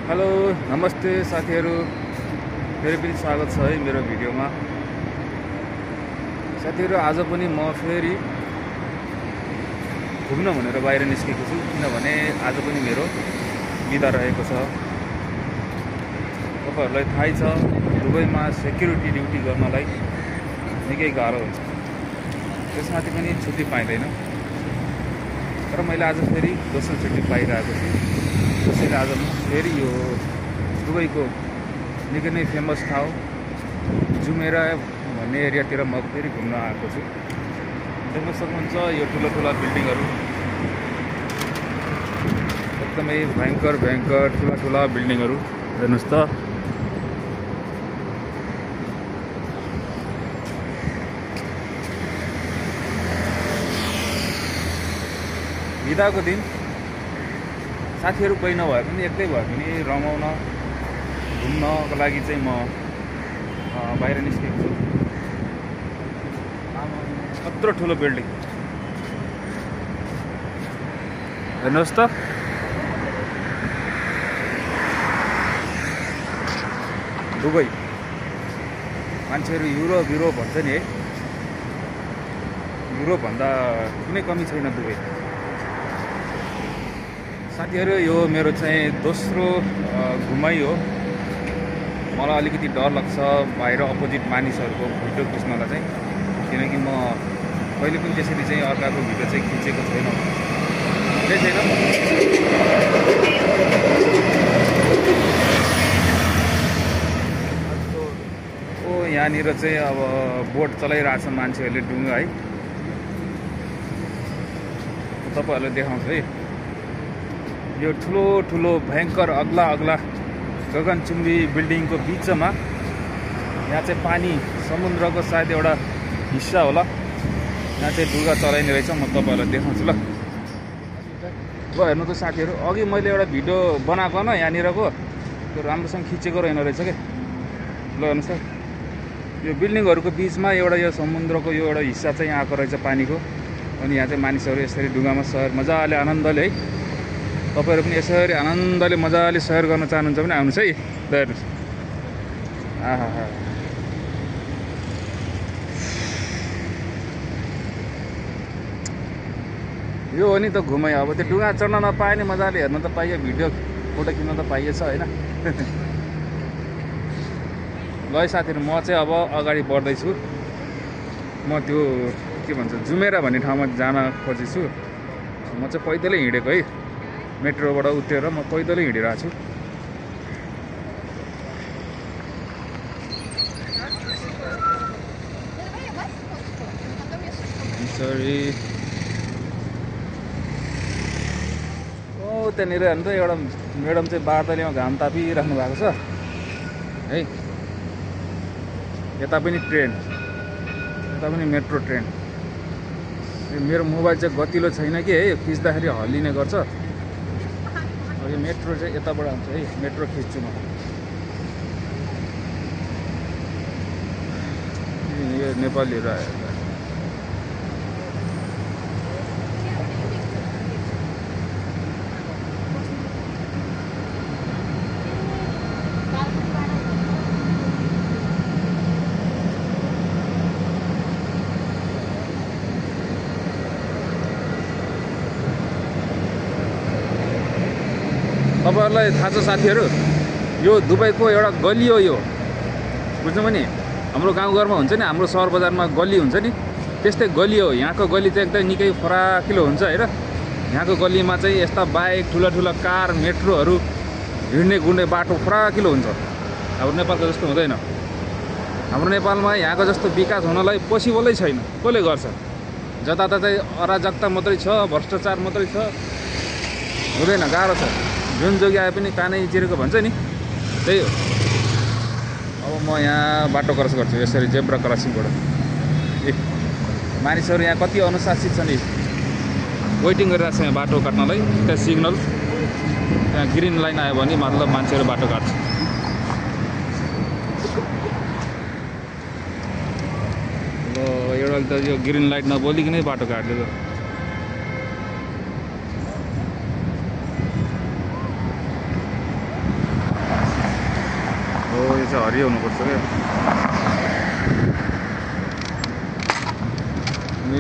Hello नमस्ते साथीहरू, फेरि पनि स्वागत छ है मेरो भिडियोमा। साथीहरू, आज पनि म फेरि घुम्न भनेर बाहिर निस्केको छु, किनभने आज पनि मेरो बिदा रहेको छ। तपाईहरुलाई थाहै छ, दुबईमा सेक्युरिटी ड्युटी गर्नलाई निकै गाह्रो हुन्छ, त्यसमाथि पनि छुट्टी पाइँदैन। तर मैले आज फेरि दोस्रो छुट्टी पाइरहेको छु, त्यसैले आज म फेरि यो दुबईको निकै नै फेमस ठाउँ जुमेरा भन्ने एरियातिर म फेरि घुम्न आएको छु। देख्न सक्नुहुन्छ यो ठुला बिल्डिङहरू, एकदमै भयङ्कर ठुला बिल्डिङहरू हेर्नुहोस् त। बिदाको दिन साथीहरू कोही नभए पनि एक्लै भए पनि रमाउन घुम्नको लागि चाहिँ म बाहिर निस्केको छु। कत्रो ठुलो बिल्डिङ हेर्नुहोस् त। दुबई मान्छेहरू युरोप भन्छ नि है, युरोप भन्दा कुनै कमी छैन दुबई। साथीहरू, यो मेरो चाहिँ दोस्रो घुमाइ हो। मलाई अलिकति डर लाग्छ बाहिर अपोजिट मानिसहरूको भिडियो खिच्नलाई चाहिँ, किनकि म कहिले पनि त्यसरी चाहिँ अर्काको भिडियो चाहिँ खिचेको छैन। ओ यहाँनिर चाहिँ अब बोट चलाइरहेछ मान्छेहरूले, डुङ्गा है। तपाईँहरूलाई देखाउँछु है, यो ठुलो भयङ्कर अग्ला गगनचुम्बी बिल्डिङको बिचमा यहाँ चाहिँ पानी, समुद्रको सायद एउटा हिस्सा होला, यहाँ चाहिँ डुङ्गा चलाइने रहेछ। म तपाईँहरूलाई देखाउँछु ल। ल हेर्नु त साथीहरू, अघि मैले एउटा भिडियो बनाएको न यहाँनिरको, त्यो राम्रोसँग खिचेको रहेन रहेछ क्या। ल हेर्नुहोस् त, यो बिल्डिङहरूको बिचमा एउटा यो समुद्रको यो एउटा हिस्सा चाहिँ आएको रहेछ पानीको। अनि यहाँ चाहिँ मानिसहरू यसरी डुङ्गामा सवार मजाले आनन्दले है, तपाईहरु पनि यसरी आनन्दले मजाले सवार गर्न चाहनुहुन्छ भने आउनुहोस् है। ल हेर्नुहोस्, आहा यो हो नि त घुमाइ। अब त्यो डुङ्गा चढ्न नपाए नि मजाले हेर्न त पाइयो, भिडियो फोटो खिच्न त पाइएछ होइन। ल है साथीहरू, म चाहिँ अब अगाडि बढ्दैछु। म त्यो के भन्छ जुमेरा भन्ने ठाउँमा जान खोजेछु। म चाहिँ पैदलै हिँडेको है, मेट्रोबाट उत्रेर म पैदलै हिँडिरहेको छु। सरी, ओ त्यहाँनिर हेर्नु त एउटा म्याडम चाहिँ बारदालीमा घाम तापिराख्नु भएको छ है। यता पनि ट्रेन, यता पनि मेट्रो ट्रेन। मेरो मोबाइल चाहिँ गतिलो छैन कि है, खिच्दाखेरि हल्लिने गर्छ। यो मेट्रो चाहिँ यताबाट आउँछ है, मेट्रो खिच्छु म। यो नेपालीहरू आयो। तपाईहरुलाई थाहा छ साथीहरू, यो दुबईको एउटा गली हो यो, बुझ्नुभयो नि। हाम्रो गाउँघरमा हुन्छ नि, हाम्रो सहर बजारमा गली हुन्छ नि, त्यस्तै गली हो। यहाँको गली चाहिँ एकदम निकै फराकिलो हुन्छ हेर। यहाँको गलीमा चाहिँ यस्ता बाइक, ठुला कार, मेट्रोहरू हिँड्ने गुड्ने बाटो फराकिलो हुन्छ। हाम्रो नेपालको जस्तो हुँदैन। हाम्रो नेपालमा यहाँको जस्तो विकास हुनलाई पोसिबलै छैन। कसले गर्छ? जताततै अराजकता मात्रै छ, भ्रष्टाचार मात्रै छ, हुँदैन, गाह्रो छ। जुन जोगी आए पनि कानै चिरेको भन्छ नि, त्यही हो। अब म यहाँ बाटो क्रस गर्छु यसरी जेब्रा क्रसिङबाट। ए मानिसहरू यहाँ कति अनुशासित छन् नि, वेटिङ गरिरहेको छ यहाँ बाटो काट्नलाई। त्यहाँ सिग्नल, त्यहाँ ग्रिन लाइन आयो भने मतलब मान्छेहरू बाटो काट्छ। ल एउटाले त यो ग्रिन लाइट नबोलिकनै बाटो काट्दियो। रहेछ हरियो हुनुपर्छ क्या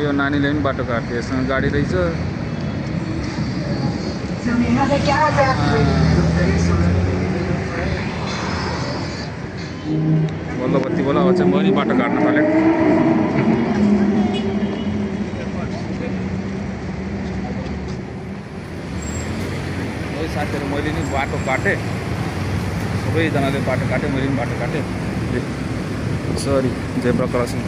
यो नानीले पनि बाटो काट्थ्यो यससँग गाडी रहेछ बल्ल बत्ती बोला अब चाहिँ म नि बाटो काट्न थालेँ है साथीहरू मैले नि बाटो काटेँ सबैजनाले बाटो काटेँ मैले पनि बाटो काटेँ सरी जेब्रा क्रसिङ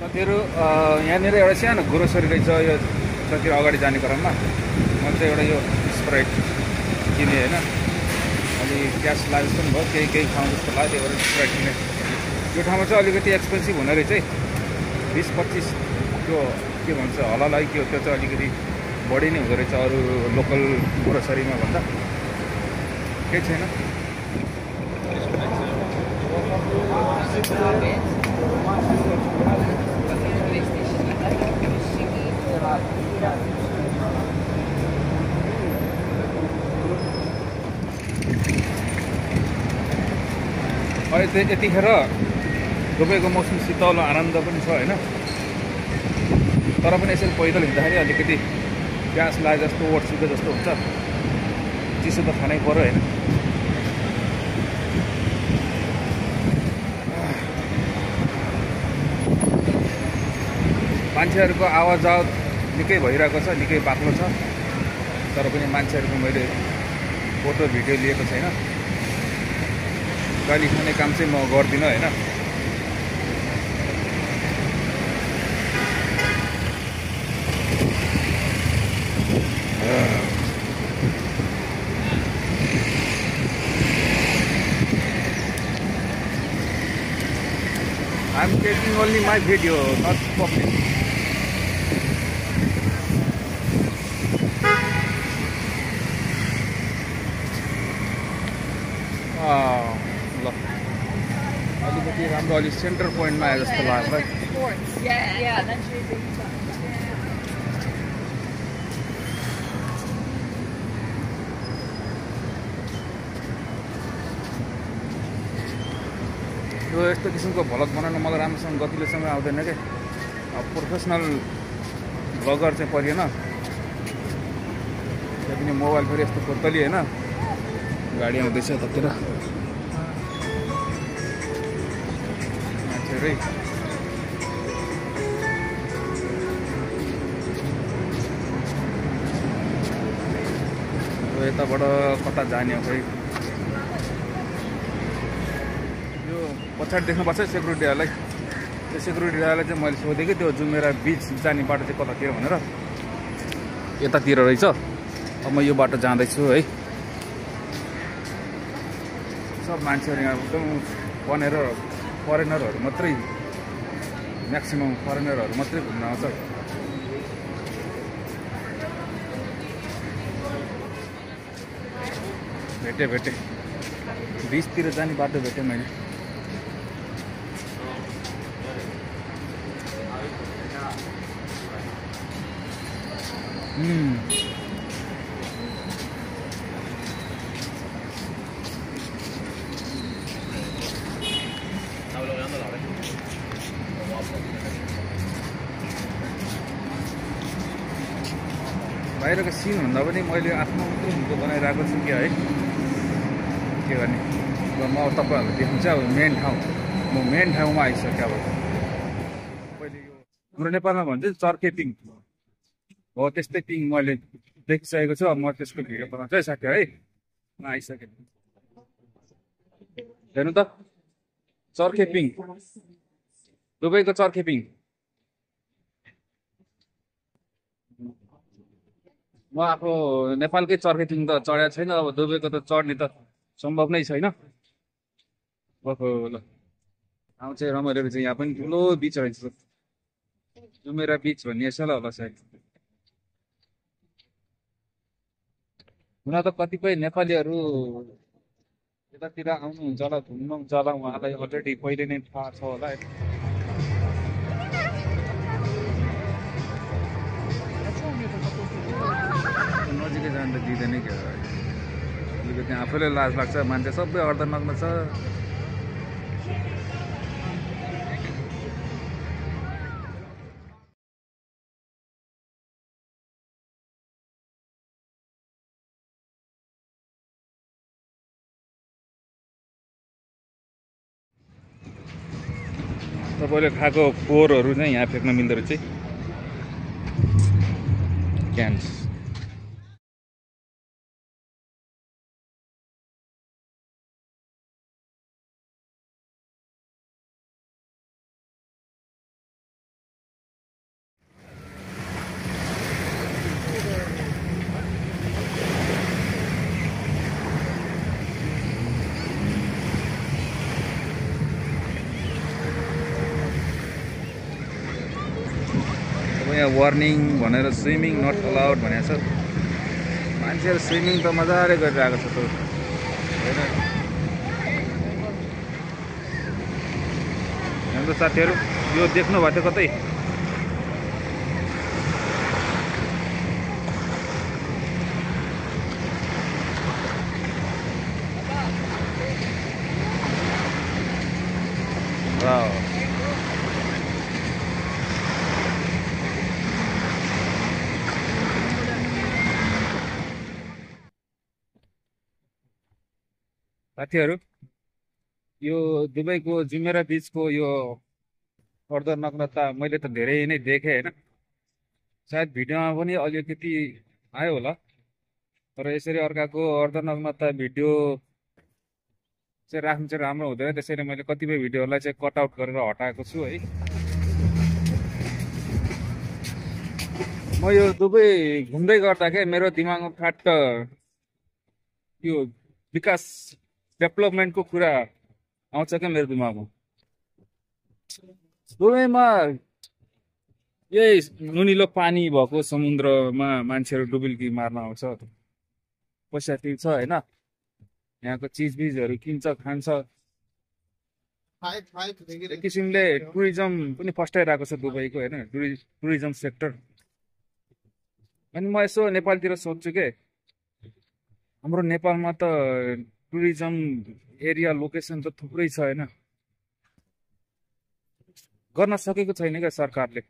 साथीहरू यहाँनिर एउटा सानो ग्रोसरी रहेछ यो जतिर अगाडि जाने क्रममा मैले चाहिँ एउटा यो स्प्राइट किनेँ होइन अलि क्यास लाग्यो जस्तो पनि भयो केही खाउँ जस्तो लाग्यो त्यही भएर स्प्राइट किनेँ यो ठाउँमा चाहिँ अलिकति एक्सपेन्सिभ हुने रहेछ है 20-25 त्यो के भन्छ हलालाई के हो त्यो चाहिँ अलिकति बढी नै हुँदो रहेछ अरू लोकल ग्रोसरीमा भन्दा केही छैन अहिले यतिखेर दुबईको मौसम शीतल आनन्द पनि छ होइन तर पनि यसरी पैदल हिँड्दाखेरि अलिकति प्यास लागे जस्तो ओर्सिएको जस्तो हुन्छ चिसो त खानै पर्यो होइन मान्छेहरूको आवाजावत निकै भइरहेको छ निकै बाक्लो छ तर पनि मान्छेहरूको मैले फोटो भिडियो लिएको छैन गाली खाने काम चाहिँ म गर्दिनँ होइन I'm taking only my video, not public. ल अलिकति राम्रो अलि सेन्टर पोइन्टमा आए जस्तो लाग्छ यो यस्तो किसिमको भ्लग बनाउन मलाई राम्रोसँग गतिलेसँग आउँदैन क्या अब प्रोफेसनल भ्लगर चाहिँ परिएन त्यही पनि मोबाइल फेरि यस्तो टोटली होइन गाडी आउँदैछ यतातिर मान्छेहरू यताबाट कता जाने हो खै यो पछाडि देख्नुपर्छ सेक्युरिटीहरूलाई त्यो सेक्युरिटीहरूलाई चाहिँ मैले सोधेँ कि त्यो जुमेरा बिच जाने बाटो चाहिँ कतातिर भनेर यतातिर रहेछ अब म यो बाटो जाँदैछु है सब मान्छेहरू यहाँ एकदम फरेनरहरू मात्रै म्याक्सिमम फरेनरहरू मात्रै घुम्न आउँछ भेटेँ बिचतिर जाने बाटो भेटेँ मैले बाहिरको सिन भन्दा पनि मैले आफ्नो मात्रै भिडियो बनाइरहेको छु क्या है के गर्ने अब म तपाईँहरूलाई देख्नु चाहिँ अब म मेन ठाउँमा आइसकेँ अब पहिले यो हाम्रो नेपालमा भन्छ चर्के पिङ हो त्यस्तै पिङ मैले देखिसकेको छु अब म त्यसको भिडियो बनाउँछु है साथी है म आइसकेँ हेर्नु त चर्के पिङ दुबईको चर्के पिङ म आफू नेपालकै चर्के पिङ त चढेको छैन अब दुबईको त चढ्ने त सम्भव नै छैन ओहो ल आउँछ रमाइलो रहेछ यहाँ पनि ठुलो बिच रहेछ जुमेरा बिच भन्ने यसो होला सायद हुन त कतिपय नेपालीहरू यतातिर आउनुहुन्छ होला, घुम्नुहुन्छ होला, उहाँलाई अलरेडी पहिले नै थाहा छ होला होइन। नजिकै जान त दिँदैन क्या, अलिकति आफैलाई लाज लाग्छ, मान्छे सबै अर्धनग्न छ। तपाईँले खाएको फोहोरहरू चाहिँ यहाँ फ्याँक्न मिल्दो रहेछ, क्यान्स। यहाँ वार्निङ भनेर स्विमिङ नट अलाउड भनेको छ। मान्छेहरू स्विमिङ त मजाले गरिरहेको छ त होइन। हाम्रो साथीहरू यो देख्नु भएको थियो कतै, साथीहरू यो दुबईको जुमेरा बिचको यो अर्धनग्नता मैले त धेरै नै देखेँ होइन। सायद भिडियोमा पनि अलिकति आयो होला, तर यसरी अर्काको अर्धनग्नता भिडियो चाहिँ राख्नु चाहिँ राम्रो हुँदैन। त्यसैले मैले कतिपय भिडियोहरूलाई चाहिँ कट आउट गरेर हटाएको छु है। म यो दुबई घुम्दै गर्दा क्या मेरो दिमागमा फ्याट यो विकास डेभलपमेन्टको कुरा आउँछ क्या मेरो दिमागमा। दुबईमा यही नुनिलो पानी भएको समुद्रमा मान्छेहरू डुबुल्की मार्न आउँछ, पैसा तिर्छ होइन, यहाँको चिजबिजहरू किन्छ खान्छ। एक किसिमले टुरिज्म पनि फस्टाइरहेको छ दुबईको होइन, टुरिज्म सेक्टर। अनि म यसो नेपालतिर सोध्छु के, हाम्रो नेपालमा त टुरिज्म एरिया लोकेसन त थुप्रै छ होइन, गर्न सकेको छैन क्या सरकारले,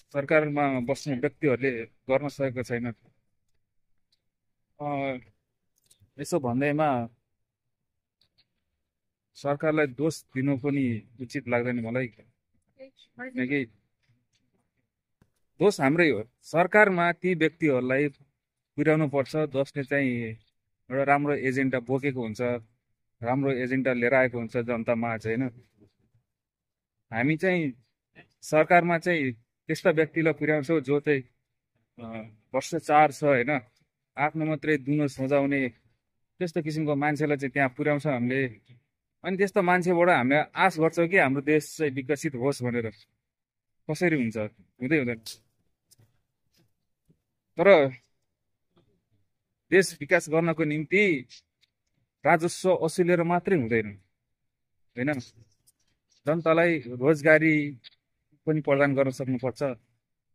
सरकारमा बस्ने व्यक्तिहरूले गर्न सकेको छैन। यसो भन्दैमा सरकारलाई दोष दिनु पनि उचित लाग्दैन मलाई, किनकि दोष हाम्रै हो। सरकारमा ती व्यक्तिहरूलाई पुर्याउनु पर्छ जसले चाहिँ एउटा राम्रो एजेन्डा बोकेको हुन्छ, राम्रो एजेन्डा लिएर आएको हुन्छ जनतामा चाहिँ होइन। हामी चाहिँ सरकारमा चाहिँ त्यस्ता व्यक्तिलाई पुर्याउँछौँ जो चाहिँ भ्रष्टाचार छ होइन, आफ्नो मात्रै दुनो सजाउने त्यस्तो किसिमको मान्छेलाई चाहिँ त्यहाँ पुर्याउँछ हामीले। अनि त्यस्तो मान्छेबाट हामीले आश गर्छौँ कि हाम्रो देश चाहिँ विकसित होस् भनेर। कसरी हुन्छ? हुँदै हुँदैन। तर देश विकास गर्नको निम्ति राजस्व असुलेर मात्रै हुँदैन होइन, जनतालाई रोजगारी पनि प्रदान गर्न सक्नुपर्छ,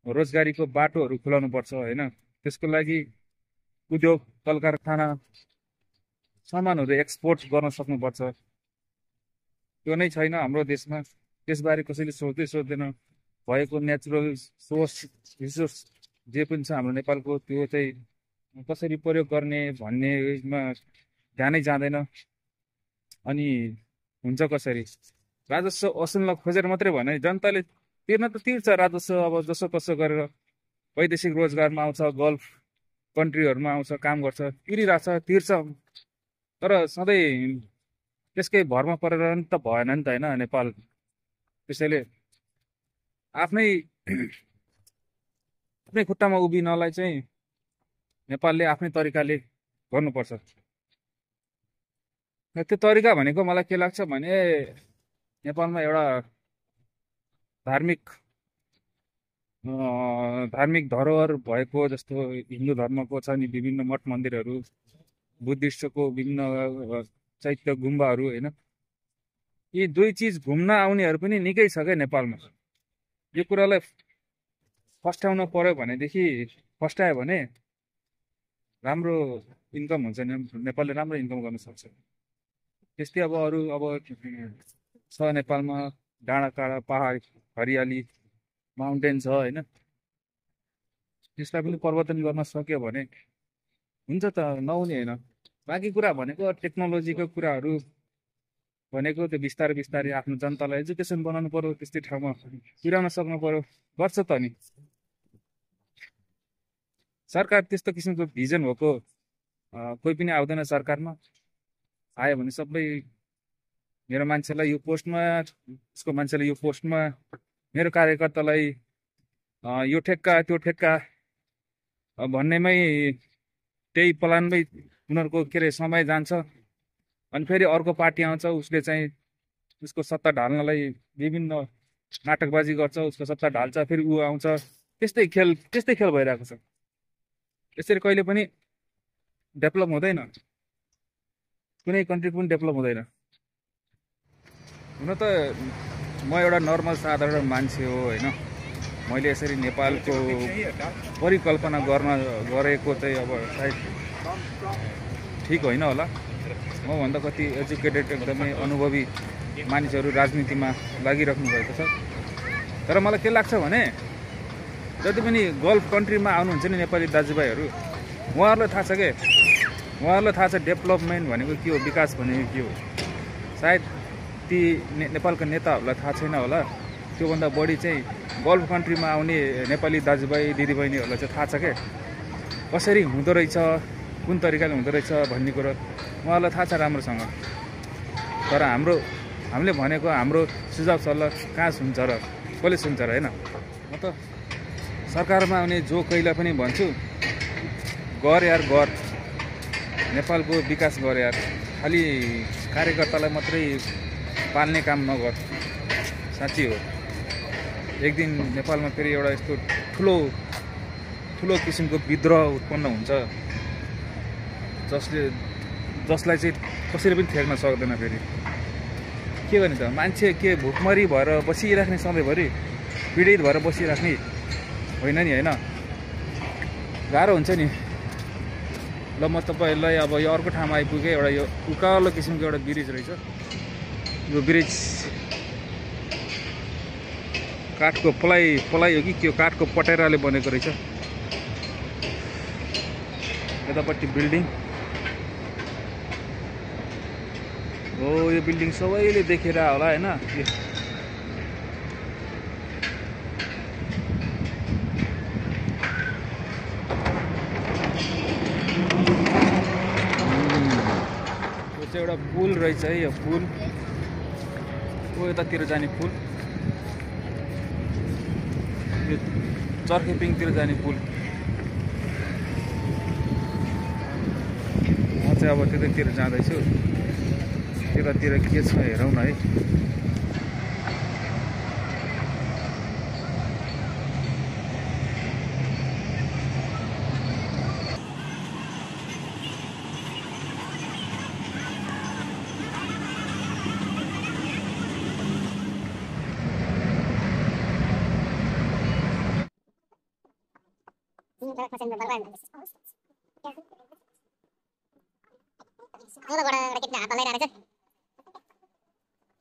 रोजगारीको बाटोहरू खुलाउनु पर्छ होइन। त्यसको लागि उद्योग कल कारखाना सामानहरू एक्सपोर्ट गर्न सक्नुपर्छ। त्यो नै छैन हाम्रो देशमा, त्यसबारे कसैले सोच्दैन। भएको नेचुरल रिसोर्स जे पनि छ हाम्रो नेपालको त्यो चाहिँ कसरी प्रयोग गर्ने भन्नेमा ध्यानै जाँदैन। अनि हुन्छ कसरी? राजस्व असुल्न खोजेर मात्रै भने जनताले तिर्न त तिर्छ राजस्व, अब जसो तसो गरेर वैदेशिक रोजगारमा आउँछ, गल्फ कन्ट्रीहरूमा आउँछ, काम गर्छ, तिरिरहेछ, तिर्छ। तर सधैँ त्यसकै भरमा परेर त भएन नि त होइन नेपाल। त्यसैले आफ्नै खुट्टामा उभिनलाई चाहिँ नेपालले आफ्नै तरिकाले गर्नुपर्छ। त्यो तरिका भनेको मलाई के लाग्छ भने नेपालमा एउटा धार्मिक धार्मिक धरोहर भएको जस्तो हिन्दू धर्मको छ नि विभिन्न मठ मन्दिरहरू, बुद्धिस्टको विभिन्न चैत्य गुम्बाहरू होइन, यी दुई चिज घुम्न आउनेहरू पनि निकै छ क्या नेपालमा। यो कुरालाई फस्टाउन पर्यो भनेदेखि, फस्टायो भने राम्रो इन्कम हुन्छ, नेपालले राम्रो इन्कम गर्न सक्छ। त्यस्तै अब अरू अब छ नेपालमा डाँडाकाँडा पहाड हरियाली माउन्टेन छ होइन, त्यसलाई पनि परिवर्तन गर्न सक्यो भने हुन्छ त, नहुने होइन। बाँकी कुरा भनेको टेक्नोलोजीको कुराहरू भनेको त्यो बिस्तारै बिस्तारै आफ्नो जनतालाई एजुकेसन बनाउनु पर्यो, त्यस्तै ठाउँमा पुर्याउन सक्नु पर्यो, गर्छ त नि सरकार। त्यस्तो किसिमको भिजन भएको कोही पनि आउँदैन सरकारमा। आयो भने सबै मेरो मान्छेलाई यो पोस्टमा, उसको मान्छेलाई यो पोस्टमा, मेरो कार्यकर्तालाई यो ठेक्का त्यो ठेक्का भन्नेमै त्यही प्लानमै उनीहरूको के अरे समय जान्छ। अनि फेरि अर्को पार्टी आउँछ, उसले चाहिँ उसको सत्ता ढाल्नलाई विभिन्न नाटकबाजी गर्छ, उसको सत्ता ढाल्छ, फेरि ऊ आउँछ। त्यस्तै खेल भइरहेको छ। यसरी कहिले पनि डेभलप हुँदैन, कुनै कन्ट्री पनि डेभलप हुँदैन। हुन त म एउटा नर्मल साधारण मान्छे हो होइन, मैले यसरी नेपालको परिकल्पना गरेको चाहिँ अब सायद ठिक होइन होला। मभन्दा कति एजुकेटेड एकदमै अनुभवी मानिसहरू राजनीतिमा लागिराख्नु भएको छ। तर मलाई के लाग्छ भने जति पनि गल्फ कन्ट्रीमा आउनुहुन्छ नि नेपाली दाजुभाइहरू, उहाँहरूलाई थाहा छ के, उहाँहरूलाई थाहा छ डेभलपमेन्ट भनेको के हो, विकास भनेको के हो। सायद ती नेपालका नेताहरूलाई थाहा छैन होला। त्योभन्दा बढी चाहिँ गल्फ कन्ट्रीमा आउने नेपाली दाजुभाइ दिदीबहिनीहरूलाई चाहिँ थाहा छ क्या, कसरी हुँदो रहेछ, कुन तरिकाले हुँदो रहेछ भन्ने कुरो उहाँहरूलाई थाहा छ राम्रोसँग। तर हामीले भनेको हाम्रो सुझाव सल्लाह कहाँ सुन्छ र, कसले सुन्छ र होइन। म त सरकारमा आउने जो कहिला पनि भन्छु, गर यार गर, नेपालको विकास गर यार, खालि कार्यकर्तालाई मात्रै पाल्ने काम नगर। साँच्ची हो, एक दिन नेपालमा फेरि एउटा यस्तो ठुलो किसिमको विद्रोह उत्पन्न हुन्छ जसलाई चाहिँ कसैले पनि थ्याक्न सक्दैन। फेरि के गर्ने त, मान्छे के भुकमरी भएर बसिराख्ने, सधैँभरि पीडित भएर बसिराख्ने होइन नि होइन, गाह्रो हुन्छ नि। ल म तपाईँहरूलाई अब यो अर्को ठाउँमा आइपुगेँ। एउटा यो उकालो किसिमको एउटा ब्रिज रहेछ। यो ब्रिज काठको पलाई हो कि के, काठको पटेराले बनेको रहेछ। यतापट्टि बिल्डिङ हो, यो बिल्डिङ सबैले देखेर होला होइन। यो चाहिँ एउटा पुल रहेछ है, यो पुल हो, यतातिर जाने पुल, यो चर्खेपिङतिर जाने पुल। म चाहिँ अब त्यतैतिर जाँदैछु, त्यतातिर के छ हेरौँ न है।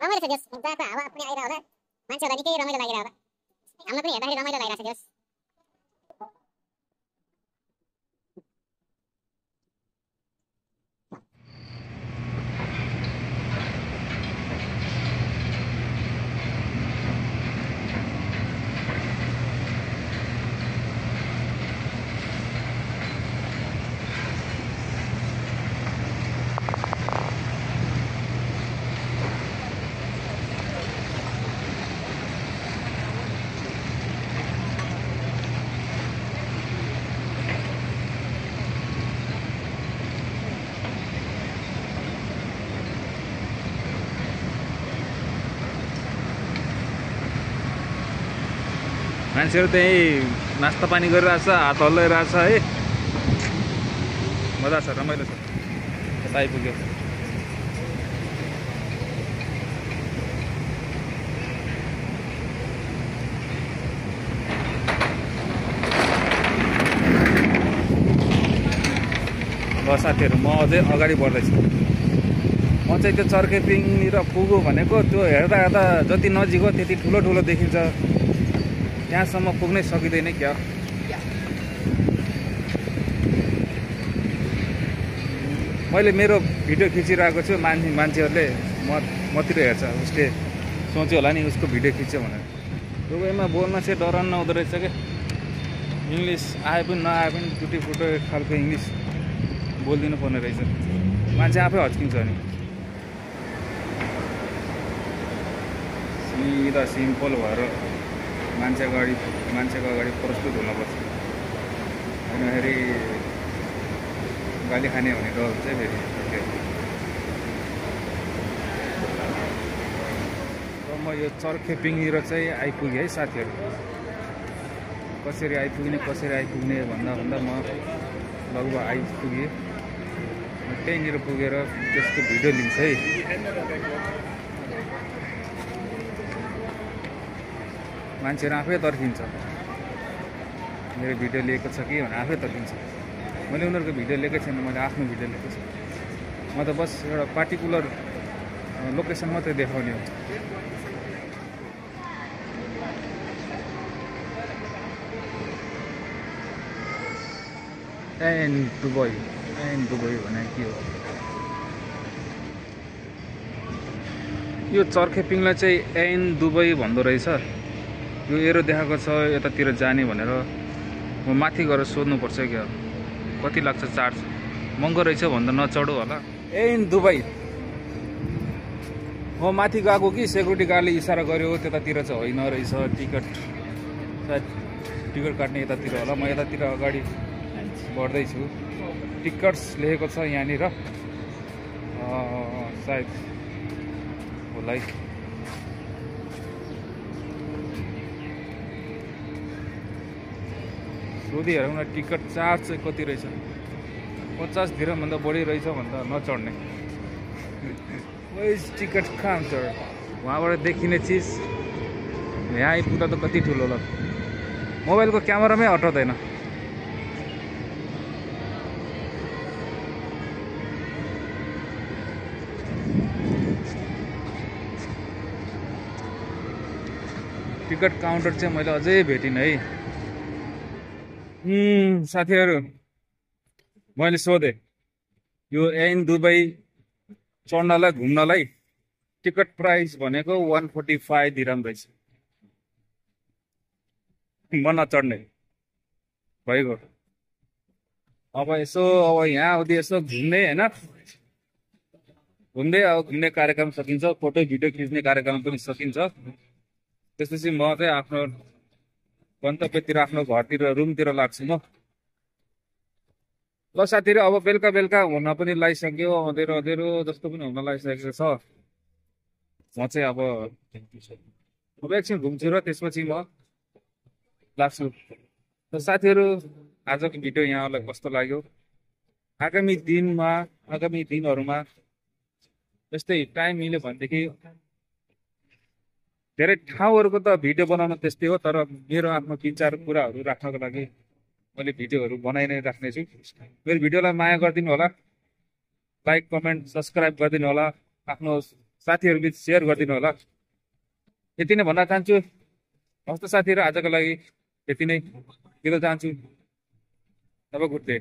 रमाइलो छ जस, जहाँ हावा पनि आइरहेको होला, मान्छेहरूलाई निकै रमाइलो लागिरहेको होला, हामीलाई पनि हेर्दाखेरि रमाइलो लागिरहेको छ जस। मान्छेहरू त्यही नास्ता पानी गरिरहेछ, हात हल्लाइरहेछ है। मजा छ, रमाइलो छ। यता आइपुग्यो। ल साथीहरू, म अझै अगाडि बढ्दैछु। म चाहिँ त्यो चर्के पिङनिर पुगो भनेको त्यो हेर्दा हेर्दा जति नजिक हो त्यति ठुलो ठुलो देखिन्छ, त्यहाँसम्म पुग्नै सकिँदैन क्या। मैले मेरो भिडियो खिचिरहेको छु, मान्छेहरूले मतिर हेर्छ, उसले सोच्यो होला नि उसको भिडियो खिच्यो भनेर। दुबईमा बोल्न चाहिँ डराउनु नहुँदो रहेछ क्या। इङ्ग्लिस आए पनि नआए पनि टुटी फुटो खालको इङ्ग्लिस बोलिदिनु पर्ने रहेछ, मान्छे आफै हच्किन्छ नि। सिधा सिम्पल भएर मान्छेको अगाडि प्रस्तुत हुनुपर्छ, अनिखेरि गाली खाने भने डर हुन्छ फेरि। र म यो चर्खे पिङनिर चाहिँ आइपुगेँ है साथीहरू। कसरी आइपुग्ने भन्दा म लगभग आइपुगेँ। त्यहीँनिर पुगेर त्यसको भिडियो लिन्छ है। मान्छेहरू आफै तर्किन्छ, मेरो भिडियो लिएको छ कि भने आफै तर्किन्छ। मैले उनीहरूको भिडियो लिएकै छैन, मैले आफ्नो भिडियो लिएको छु। म त बस एउटा पार्टिकुलर लोकेसन मात्रै देखाउने हो। दुबई भने के हो यो चर्खे पिङलाई चाहिँ एन दुबई भन्दो रहेछ। यो एरो देखाएको छ यतातिर जाने भनेर। म माथि गएर सोध्नुपर्छ क्या, कति लाग्छ चार्ज। महँगो रहेछ भन्दा नचढो होला। एन दुबई म माथि गएको कि सेक्युरिटी गार्डले इसारा गर्यो त्यतातिर चाहिँ होइन रहेछ। टिकट काट्ने यतातिर होला। म यतातिर अगाडि बढ्दैछु। टिकट्स लेखेको छ यहाँनिर, सायद होला है। सोधिहेरौँ न टिकट चार्ज चाहिँ कति रहेछ। 50 दिरहमभन्दा बढी रहेछ भन्दा नचढ्ने। टिकट काउन्टर वहाँबाट देखिने चिज यहाँ आइपुग्दा त कति ठुलो होला। मोबाइलको क्यामेरामै अटाउँदैन। टिकट काउन्टर चाहिँ मैले अझै भेटिनँ है। साथीहरू, मैले सोधेँ यो एन दुबई चढ्नलाई घुम्नलाई टिकट प्राइस भनेको 145 दिरहम रहेछ। म नचढ्ने भइगयो। अब यहाँ आउँदै यसो घुम्ने होइन, घुम्ने कार्यक्रम सकिन्छ, फोटो भिडियो खिच्ने कार्यक्रम पनि सकिन्छ। त्यसपछि म चाहिँ आफ्नो गन्तव्यतिर, आफ्नो घरतिर, रुमतिर लाग्छु म। ल साथीहरू, अब बेलुका हुन पनि लागिसक्यो, अँधेरो जस्तो पनि हुन लागिसकेको छ। म चाहिँ अब एकछिन घुम्छु र त्यसपछि म लाग्छु। त साथीहरू, आजको भिडियो यहाँलाई कस्तो लाग्यो? आगामी दिनहरूमा यस्तै टाइम मिल्यो भनेदेखि धेरै ठाउँहरूको त भिडियो बनाउन त्यस्तै हो, तर मेरो आफ्नो विचार कुराहरू राख्नको लागि मैले भिडियोहरू बनाइ नै राख्नेछु। मेरो भिडियोलाई माया गरिदिनु होला, लाइक कमेन्ट सब्सक्राइब गरिदिनु होला, आफ्नो साथीहरूबिच सेयर गरिदिनु होला। यति नै भन्न चाहन्छु। हस्त साथीहरू, आजको लागि यति नै दिन चाहन्छु। अब गुड डे।